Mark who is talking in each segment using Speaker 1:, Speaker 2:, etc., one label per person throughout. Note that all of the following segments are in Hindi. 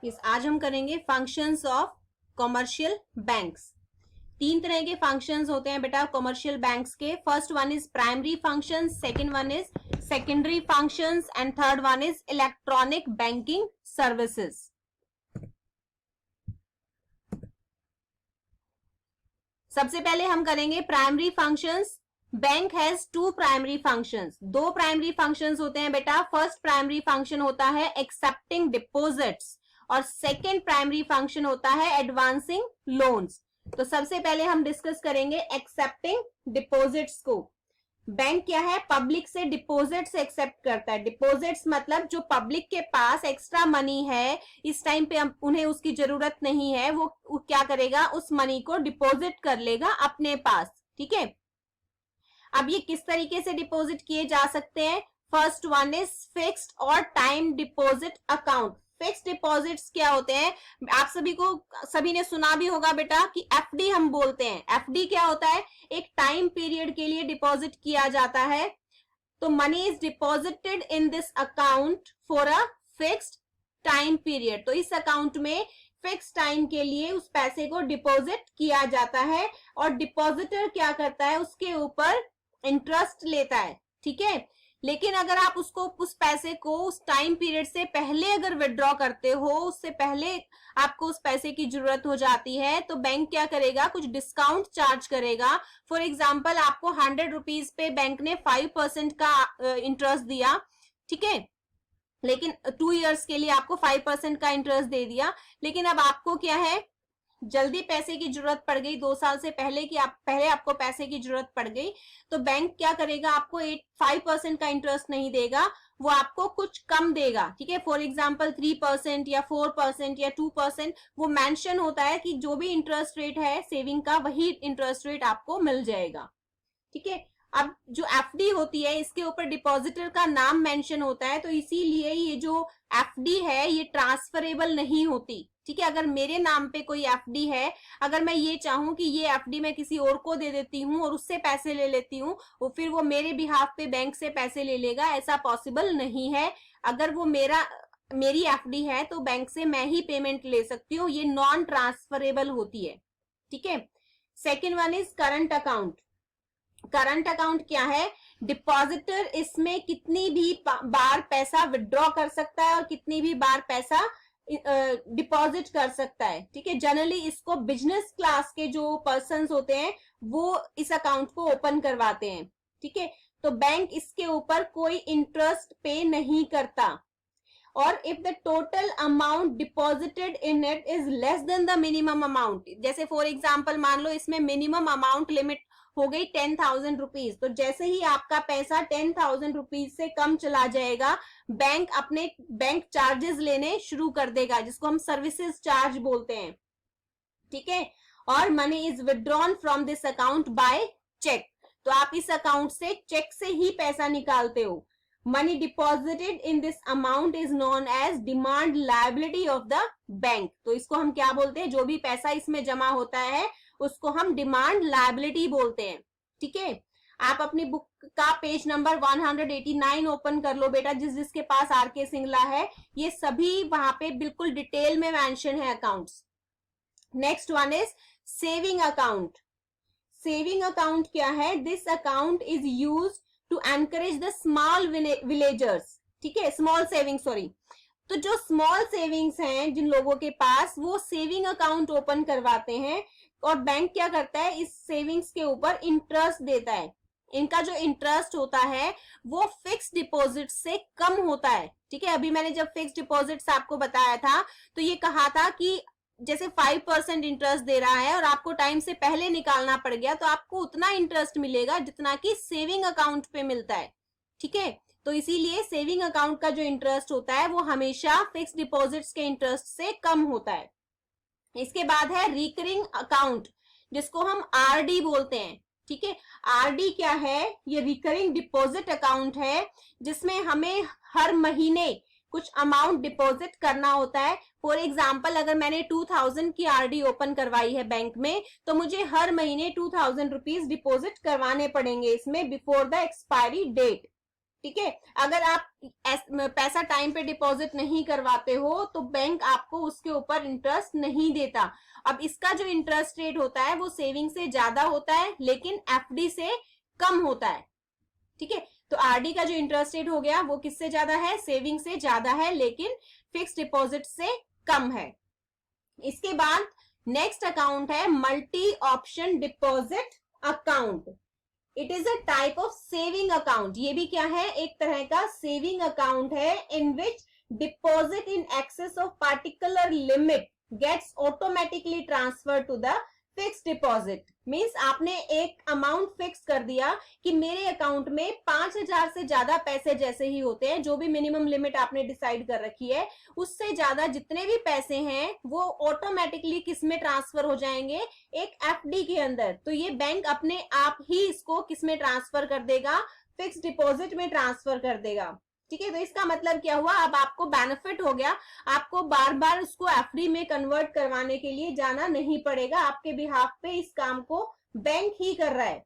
Speaker 1: आज हम करेंगे फंक्शंस ऑफ कॉमर्शियल बैंक्स। तीन तरह के फंक्शंस होते हैं बेटा कॉमर्शियल बैंक्स के। First one is primary functions, second one is secondary functions and third one is electronic banking services. सबसे पहले हम करेंगे primary functions. Bank has two primary functions, दो प्राइमरी फंक्शंस होते हैं बेटा। फर्स्ट प्राइमरी फंक्शन होता है एक्सेप्टिंग डिपॉजिट्स और सेकेंड प्राइमरी फंक्शन होता है एडवांसिंग लोन्स। तो सबसे पहले हम डिस्कस करेंगे एक्सेप्टिंग डिपॉजिट्स को। बैंक क्या है, पब्लिक से डिपॉजिट्स एक्सेप्ट करता है। डिपॉजिट्स मतलब जो पब्लिक के पास एक्स्ट्रा मनी है, इस टाइम पे उन्हें उसकी जरूरत नहीं है, वो क्या करेगा, उस मनी को डिपॉजिट कर लेगा अपने पास। ठीक है, अब ये किस तरीके से डिपॉजिट किए जा सकते हैं? फर्स्ट वन इज फिक्स्ड और time deposit account. Fixed deposits क्या होते हैं, आप सभी ने सुना भी होगा बेटा कि एफडी हम बोलते हैं। एफडी क्या होता है, एक टाइम पीरियड के लिए डिपॉजिट किया जाता है। तो money is deposited in this account for a fixed time period. तो इस अकाउंट में फिक्स टाइम के लिए उस पैसे को डिपॉजिट किया जाता है और डिपॉजिटर क्या करता है, उसके ऊपर इंटरेस्ट लेता है। ठीक है, लेकिन अगर आप उस पैसे को उस टाइम पीरियड से पहले अगर विड्रॉ करते हो, उससे पहले आपको उस पैसे की जरूरत हो जाती है, तो बैंक क्या करेगा, कुछ डिस्काउंट चार्ज करेगा। फॉर एग्जाम्पल आपको 100 रुपीज पे बैंक ने 5% का इंटरेस्ट दिया। ठीक है, लेकिन 2 इयर्स के लिए आपको 5% का इंटरेस्ट दे दिया। लेकिन अब आपको क्या है, जल्दी पैसे की जरूरत पड़ गई, 2 साल से पहले पहले आपको पैसे की जरूरत पड़ गई, तो बैंक क्या करेगा, आपको 5% का इंटरेस्ट नहीं देगा, वो आपको कुछ कम देगा। ठीक है, फॉर एग्जांपल 3% या 4% या 2%, वो मेंशन होता है कि जो भी इंटरेस्ट रेट है सेविंग का, वही इंटरेस्ट रेट आपको मिल जाएगा। ठीक है, अब जो एफडी होती है इसके ऊपर डिपॉजिटर का नाम मेंशन होता है, तो इसीलिए ये जो एफडी है ये ट्रांसफरेबल नहीं होती। ठीक है, अगर मेरे नाम पे कोई एफडी है, अगर मैं ये चाहूं कि ये एफडी मैं किसी और को दे देती हूं और उससे पैसे ले लेती हूं, वो फिर वो मेरे बिहाफ पे बैंक से पैसे ले लेगा, ऐसा पॉसिबल नहीं है। अगर वो मेरी एफडी है तो बैंक से मैं ही पेमेंट ले सकती हूँ, ये नॉन ट्रांसफरेबल होती है। ठीक है, second one is current account. Current account क्या है, डिपॉजिटर इसमें कितनी भी बार पैसा विड्रॉ कर सकता है और कितनी भी बार पैसा डिपॉजिट कर सकता है। ठीक है, जनरली इसको बिजनेस क्लास के जो पर्संस होते हैं वो इस अकाउंट को ओपन करवाते हैं। ठीक है, तो बैंक इसके ऊपर कोई इंटरेस्ट पे नहीं करता। और if the total amount deposited in it is less than the minimum amount, जैसे फॉर एग्जांपल मान लो इसमें मिनिमम अमाउंट लिमिट हो गई 10,000 रुपीज, तो जैसे ही आपका पैसा 10,000 रुपीज से कम चला जाएगा, बैंक अपने बैंक चार्जेस लेने शुरू कर देगा, जिसको हम सर्विसेज चार्ज बोलते हैं। ठीक है, और money is withdrawn from this account by cheque. तो आप इस अकाउंट से चेक से ही पैसा निकालते हो। Money deposited in this amount is known as demand liability of the bank. तो इसको हम क्या बोलते हैं, जो भी पैसा इसमें जमा होता है उसको हम डिमांड लायबिलिटी बोलते हैं। ठीक है, आप अपनी बुक का पेज नंबर 189 ओपन कर लो बेटा, जिसके पास आरके सिंगला है, ये सभी वहां पे बिल्कुल डिटेल में मेंशन है accounts. Next one is saving account. Saving account क्या है, this account is used to encourage the small villagers. ठीक है, स्मॉल सेविंग, सॉरी, तो जो स्मॉल सेविंग्स हैं जिन लोगों के पास, वो सेविंग अकाउंट ओपन करवाते हैं और बैंक क्या करता है, इस सेविंग्स के ऊपर इंटरेस्ट देता है। इनका जो इंटरेस्ट होता है वो फिक्स डिपॉजिट से कम होता है। ठीक है, अभी मैंने जब फिक्स डिपॉजिट्स आपको बताया था तो ये कहा था कि जैसे 5% इंटरेस्ट दे रहा है और आपको टाइम से पहले निकालना पड़ गया, तो आपको उतना इंटरेस्ट मिलेगा जितना कि सेविंग अकाउंट पे मिलता है। ठीक है, तो इसीलिए सेविंग अकाउंट का जो इंटरेस्ट होता है वो हमेशा फिक्स डिपॉजिट्स के इंटरेस्ट से कम होता है। इसके बाद है रिकरिंग अकाउंट, जिसको हम आरडी बोलते हैं। ठीक है, आरडी क्या है, ये रिकरिंग डिपॉजिट अकाउंट है, जिसमें हमें हर महीने कुछ अमाउंट डिपॉजिट करना होता है। फॉर एग्जाम्पल अगर मैंने 2,000 की आरडी ओपन करवाई है बैंक में, तो मुझे हर महीने 2,000 रुपीज डिपॉजिट करवाने पड़ेंगे इसमें बिफोर द एक्सपायरी डेट। ठीक है। अगर आप पैसा टाइम पे डिपॉजिट नहीं करवाते हो तो बैंक आपको उसके ऊपर इंटरेस्ट नहीं देता। अब इसका जो इंटरेस्ट रेट होता है वो सेविंग से ज्यादा होता है लेकिन एफडी से कम होता है, ठीक है। तो आरडी का जो इंटरेस्ट रेट हो गया वो किससे ज्यादा है, सेविंग से ज्यादा है लेकिन फिक्स डिपॉजिट से कम है। इसके बाद नेक्स्ट अकाउंट है multi option deposit account. It is a type of saving account. ये भी क्या है, एक तरह का सेविंग अकाउंट है in which deposit in excess of particular limit gets automatically transfer to the fix deposit. Means आपने एक अमाउंट फिक्स कर दिया कि मेरे अकाउंट में 5,000 से ज्यादा पैसे जैसे ही होते हैं, जो भी मिनिमम लिमिट आपने डिसाइड कर रखी है, उससे ज्यादा जितने भी पैसे हैं वो ऑटोमेटिकली किस में ट्रांसफर हो जाएंगे, एक एफडी के अंदर। तो ये बैंक अपने आप ही इसको किस में ट्रांसफर कर देगा, फिक्स डिपॉजिट में ट्रांसफर कर देगा, ठीक है। तो इसका मतलब क्या हुआ, अब आपको बेनिफिट हो गया, आपको बार बार उसको एफडी में कन्वर्ट करवाने के लिए जाना नहीं पड़ेगा, आपके बिहाफ पे इस काम को बैंक ही कर रहा है,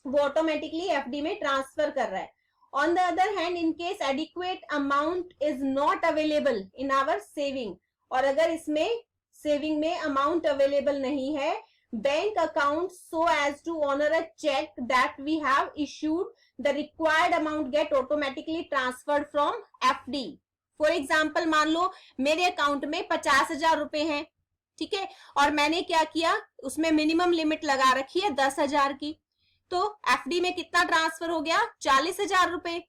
Speaker 1: वो ऑटोमेटिकली एफडी में ट्रांसफर कर रहा है। On the other hand, in case adequate amount is not available in our saving, और अगर इसमें सेविंग में अमाउंट अवेलेबल नहीं है, bank account so as to honor a check that we have issued, the required amount get automatically transferred from FD. For example मान लो मेरे अकाउंट में 50,000 रुपए हैं, ठीक है, और मैंने क्या किया, उसमें मिनिमम लिमिट लगा रखी है 10,000 की, तो एफडी में कितना ट्रांसफर हो गया, 40,000 रुपए।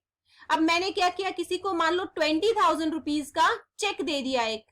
Speaker 1: अब मैंने क्या किया, किसी को मान लो 20,000 रुपीज का चेक दे दिया एक,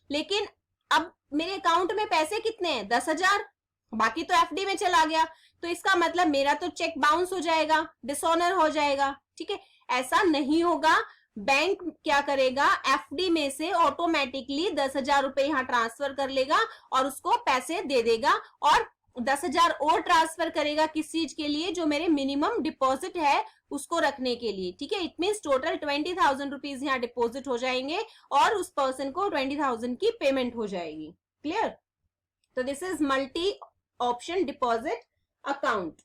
Speaker 1: लेकिन अब मेरे अकाउंट में पैसे कितने हैं, 10,000, बाकी तो एफडी में चला गया, तो इसका मतलब मेरा तो चेक बाउंस हो जाएगा, डिसऑनर हो जाएगा, ठीक है। ऐसा नहीं होगा, बैंक क्या करेगा, एफडी में से ऑटोमेटिकली 10,000 रुपए यहां ट्रांसफर कर लेगा और उसको पैसे दे देगा, और 10,000 और ट्रांसफर करेगा किस चीज के लिए, जो मेरे मिनिमम डिपॉजिट है उसको रखने के लिए, ठीक है। इट मीन्स टोटल 20,000 रुपीज यहाँ डिपॉजिट हो जाएंगे और उस पर्सन को 20,000 की पेमेंट हो जाएगी। क्लियर? तो this is multi option deposit account.